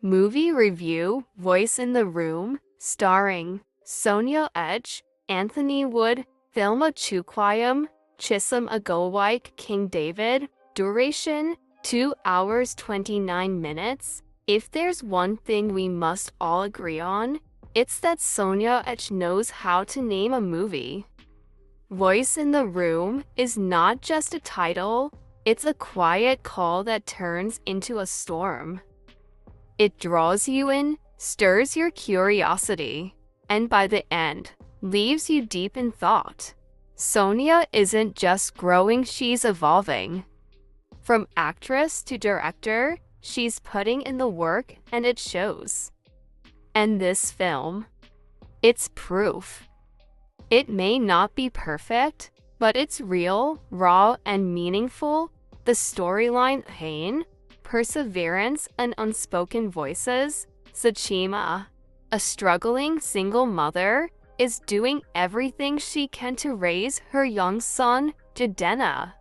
Movie review, Voice in the Room, starring Sonia Edge, Anthony Woode, Thelma Chukwayam, Chisom Agowike, King David. Duration, 2 hours 29 minutes. If there's one thing we must all agree on, it's that Sonia Edge knows how to name a movie. Voice in the Room is not just a title, it's a quiet call that turns into a storm. It draws you in, stirs your curiosity, and by the end, leaves you deep in thought. Sonia isn't just growing, she's evolving. From actress to director, she's putting in the work and it shows. And this film, it's proof. It may not be perfect, but it's real, raw, and meaningful. The storyline, pain, perseverance, and unspoken voices. Sachima, a struggling single mother, is doing everything she can to raise her young son, Jadena.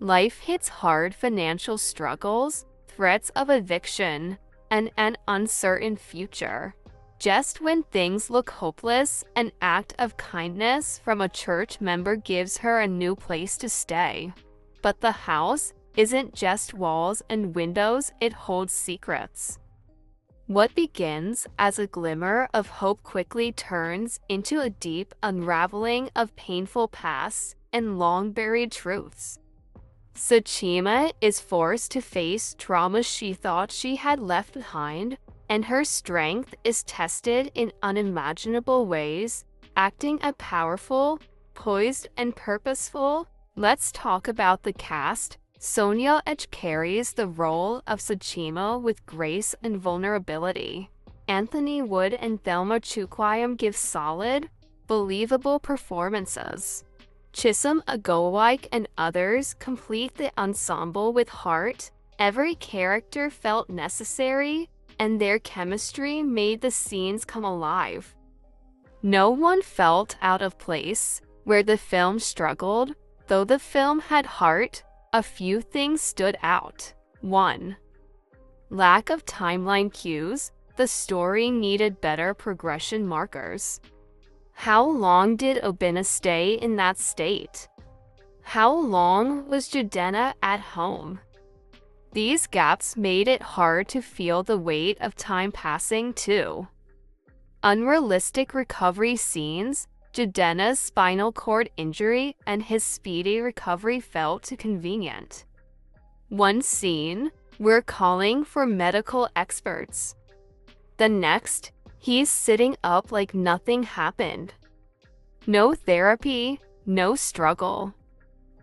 Life hits hard: financial struggles, threats of eviction, and an uncertain future. Just when things look hopeless, an act of kindness from a church member gives her a new place to stay. But the house isn't just walls and windows, it holds secrets. What begins as a glimmer of hope quickly turns into a deep unraveling of painful pasts and long-buried truths. Sachima is forced to face trauma she thought she had left behind, and her strength is tested in unimaginable ways, acting as powerful, poised, and purposeful. Let's talk about the cast. Sonia Edge carries the role of Sachima with grace and vulnerability. Anthony Woode and Thelma Chukwayam give solid, believable performances. Chisom Agowike and others complete the ensemble with heart. Every character felt necessary, and their chemistry made the scenes come alive. No one felt out of place. Where the film struggled, though the film had heart, a few things stood out. 1. Lack of timeline cues. The story needed better progression markers. How long did Obinna stay in that state? How long was Jadena at home? These gaps made it hard to feel the weight of time passing too. Unrealistic recovery scenes. Jadena's spinal cord injury and his speedy recovery felt too convenient. One scene, we're calling for medical experts. The next, he's sitting up like nothing happened. No therapy, no struggle.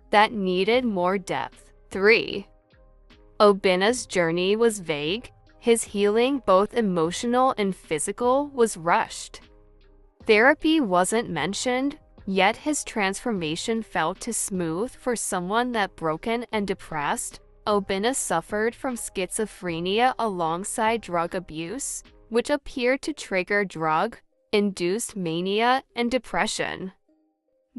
That needed more depth. 3. Obinna's journey was vague. His healing, both emotional and physical, was rushed. Therapy wasn't mentioned, yet his transformation felt too smooth for someone that broken and depressed. Obinna suffered from schizophrenia alongside drug abuse, which appeared to trigger drug-induced mania and depression.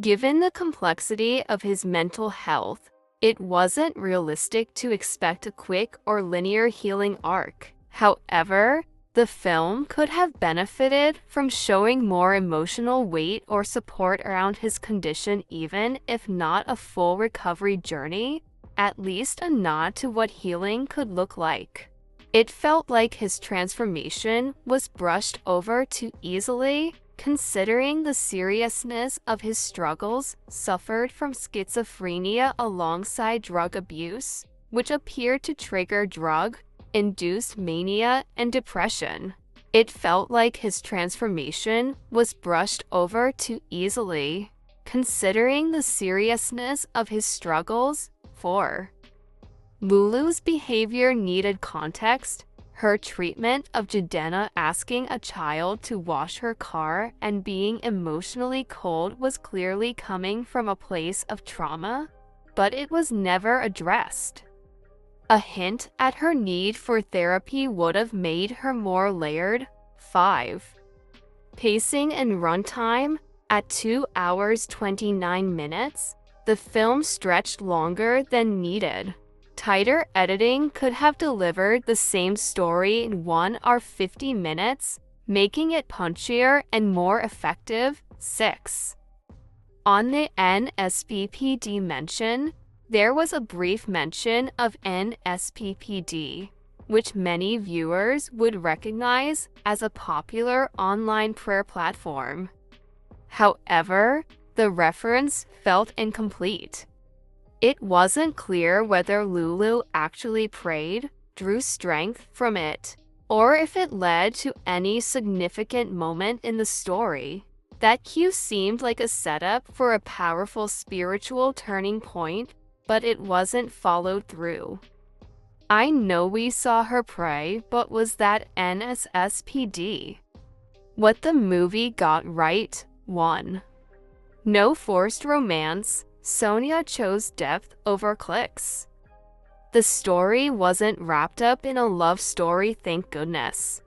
Given the complexity of his mental health, it wasn't realistic to expect a quick or linear healing arc. However, the film could have benefited from showing more emotional weight or support around his condition, even if not a full recovery journey, at least a nod to what healing could look like. It felt like his transformation was brushed over too easily, considering the seriousness of his struggles. Suffered from schizophrenia alongside drug abuse, which appeared to trigger drug-induced mania and depression. It felt like his transformation was brushed over too easily, considering the seriousness of his struggles. 4. Lulu's behavior needed context. Her treatment of Jadena asking a child to wash her car and being emotionally cold was clearly coming from a place of trauma, but it was never addressed. A hint at her need for therapy would have made her more layered. 5. Pacing and runtime. At 2 hours 29 minutes, the film stretched longer than needed. Tighter editing could have delivered the same story in 1 or 50 minutes, making it punchier and more effective. 6. On the NSPPD mention, there was a brief mention of NSPPD, which many viewers would recognize as a popular online prayer platform. However, the reference felt incomplete. It wasn't clear whether Lulu actually prayed, drew strength from it, or if it led to any significant moment in the story. That cue seemed like a setup for a powerful spiritual turning point, but it wasn't followed through. I know we saw her pray, but was that NSSPD? What the movie got right. 1. No forced romance. Sonia chose depth over clicks. The story wasn't wrapped up in a love story, thank goodness.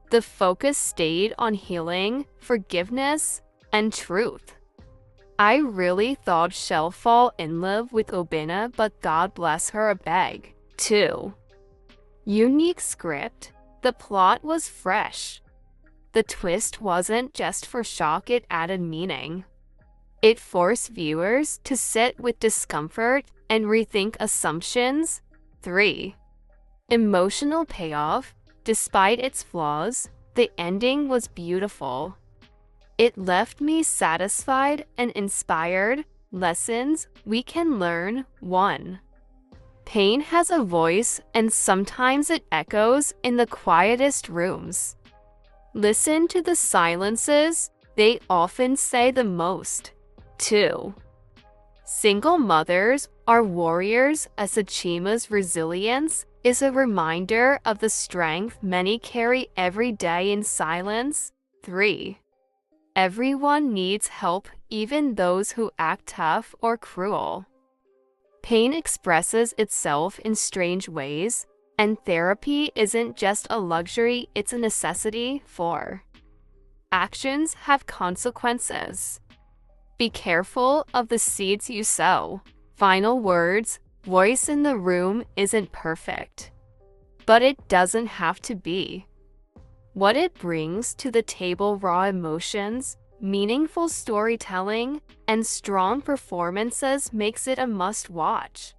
The focus stayed on healing, forgiveness, and truth. I really thought she'll fall in love with Obinna, but God bless her a beg. 2. Unique script. The plot was fresh. The twist wasn't just for shock, it added meaning. It forced viewers to sit with discomfort and rethink assumptions. 3. Emotional payoff. Despite its flaws, the ending was beautiful. It left me satisfied and inspired. Lessons we can learn. 1. Pain has a voice, and sometimes it echoes in the quietest rooms. Listen to the silences, they often say the most. 2. Single mothers are warriors, as Achima's resilience is a reminder of the strength many carry every day in silence. 3. Everyone needs help, even those who act tough or cruel. Pain expresses itself in strange ways, and therapy isn't just a luxury, it's a necessity. 4. Actions have consequences. Be careful of the seeds you sow. Final words. Voice in the room isn't perfect, but it doesn't have to be. What it brings to the table: raw emotions, meaningful storytelling, and strong performances makes it a must-watch.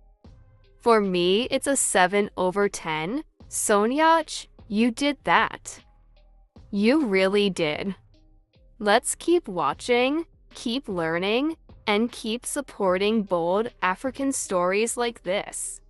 For me, it's a 7/10. Sonia, you did that. You really did. Let's keep watching, keep learning, and keep supporting bold African stories like this.